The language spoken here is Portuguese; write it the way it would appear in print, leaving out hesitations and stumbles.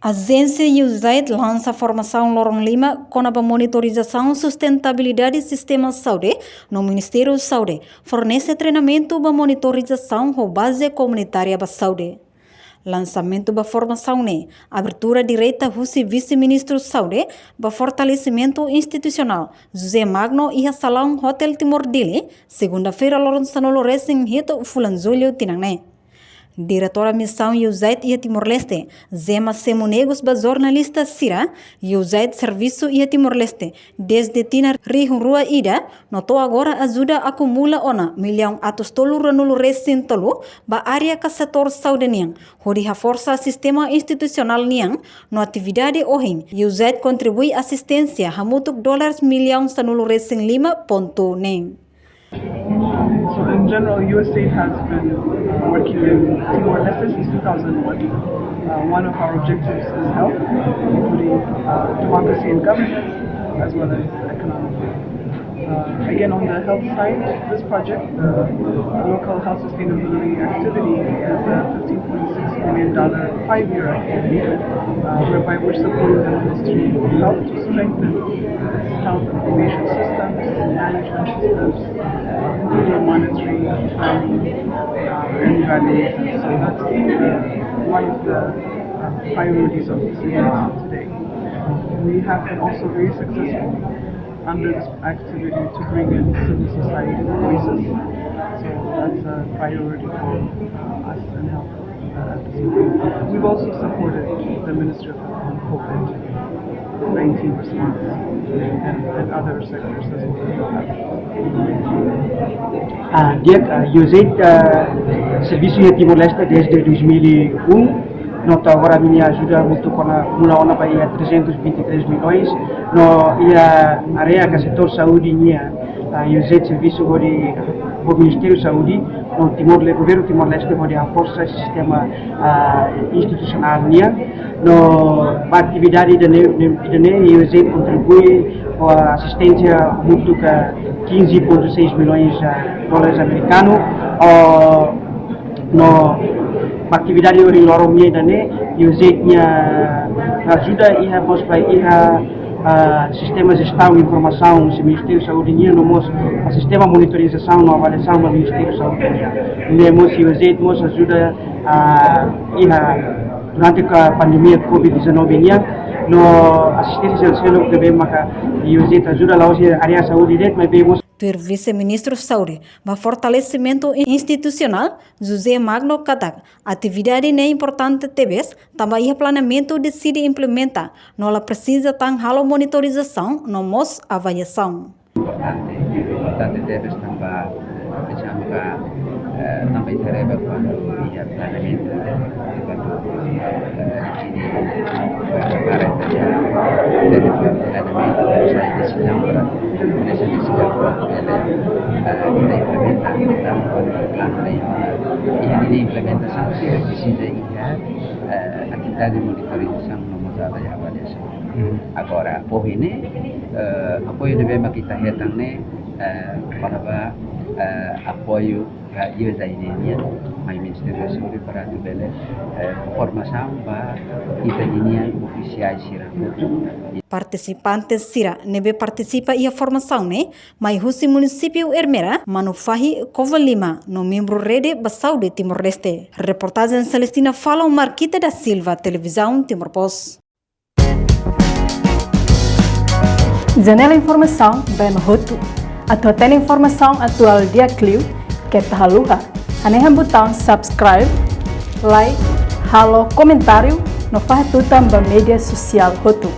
Agência Usaid Lansa Formasaun Lorong 5 com a monitorização e sustentabilidade do Sistema Saude no Ministério Saude fornece treinamento para monitorização com base comunitária da Saude. Lançamento da formação abertura direta do vice-ministro Saude para fortalecimento institucional José Magno e a Salão Hotel Timor dele, segunda-feira Lorenzo Recém Hito Fulanzulho Tinangné. Diretora Missão Usaid e Timor-Leste, Zema Semonegos ba jornalista Sira, Usaid Serviço e Timor-Leste, desde Tina Rio Rua Ida, notou agora ajuda acumula ona milhão atos tolu ranulu recém tolu ba área ka setor saudenian, hori a força sistema institucional niang, no atividade ohin, Usaid contribui assistência a mutuk dollars milhão sanulu recém 5 nem. So in general, Usaid has been working in Timor-Leste since 2001. One of our objectives is health, including democracy and governance, as well as economic. Again, on the health side, this project, local health sustainability activity, is a $15.6 million 5-year activity, whereby we're supporting the Ministry of Health to strengthen its health information systems, management systems, including monitoring, planning, and evaluation. So that's one of the priorities of this event today. We have been also very successful under this activity to bring in civil society voices. So that's a priority for us and health at this point. We've also supported the Ministry of Health on COVID-19 response and other sectors as well. Usaid Serviço de Timor-Leste desde 2001. Nota agora minha ajuda muito com a mula para 323 milhões no área que setor saúde nia Usaid serviço do Ministério Saúde no governo Timor-Leste onde a força sistema institucional nia no atividade de Usaid contribui com a assistência muito que 15,6 milhões de dólares americanos no atividade ori lorong nya dane Usaid nya ajuda iha mos pai iha sistema gestão informação do Ministério Saúde nya nomos sistema monitorizasaun no avaliação do Ministério Saúde nya nemos Usaid mos ajuda iha durante a pandemia COVID-19 nya no assistência social que bem maka Usaid ajuda lá hoje área saúde det mas bemos Ter vice-ministro Saude, para fortalecimento institucional, José Magno Katak, atividade nem importante TVs, também o planeamento decide implementar, não ela precisa tão halo monitorização, não mos avaliação. Importante TVs também, também tereba quando ia planeamento, quando decisão para nessa decisão ini implementação precisa atividade de monitorização no modo de avaliação. Agora, por ini apoio devemos kita hetang para apoio Usaid ini mai Ministério da Saúde para tubele formação para kita ini oficiais sira. Participantes sira nebe participa e a formação mai husi município Ermera manufahi Covalima no membro rede Basau de Timor-Leste. Reportagem Celestina Fala Marquita da Silva, televisão Timor Post. Janela Informação bem mahutu. Atau informação atual dia Clio que tahaluha. Anehan botão subscribe, like, halo comentário no fahatutan ba media sosial hotu.